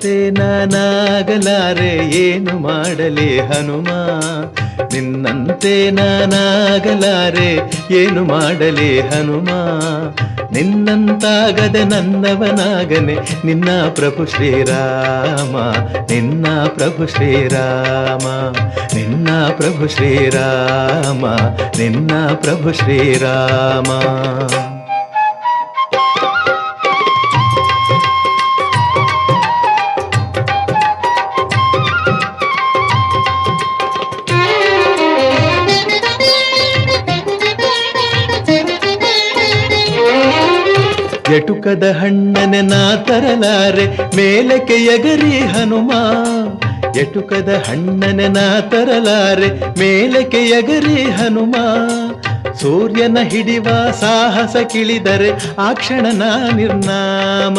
ನಿನ್ನಂತೆ ನಾನಾಗಲಾರೆ ಏನು ಮಾಡಲಿ ಹನುಮ, ನಿನ್ನಂತೆ ನಾನಾಗಲಾರೆ ಏನು ಮಾಡಲಿ ಹನುಮ, ನಿನ್ನಂತಾಗದೆ ನನ್ನವನಾಗನೆ ನಿನ್ನ ಪ್ರಭು ಶ್ರೀರಾಮ, ನಿನ್ನ ಪ್ರಭು ಶ್ರೀರಾಮ, ನಿನ್ನ ಪ್ರಭು ಶ್ರೀರಾಮ, ನಿನ್ನ ಪ್ರಭು ಶ್ರೀರಾಮ. ಎಟುಕದ ಹಣ್ಣನೆ ನಾ ತರಲಾರೆ ಮೇಲಕ್ಕೆ ಎಗರಿ ಹನುಮ, ಎಟುಕದ ಹಣ್ಣನೆ ನಾ ತರಲಾರೆ ಮೇಲಕ್ಕೆ ಎಗರಿ ಹನುಮ, ಸೂರ್ಯನ ಹಿಡಿವ ಸಾಹಸ ಕಿಳಿದರೆ ಆ ಕ್ಷಣ ನಾ ನಿರ್ನಾಮ.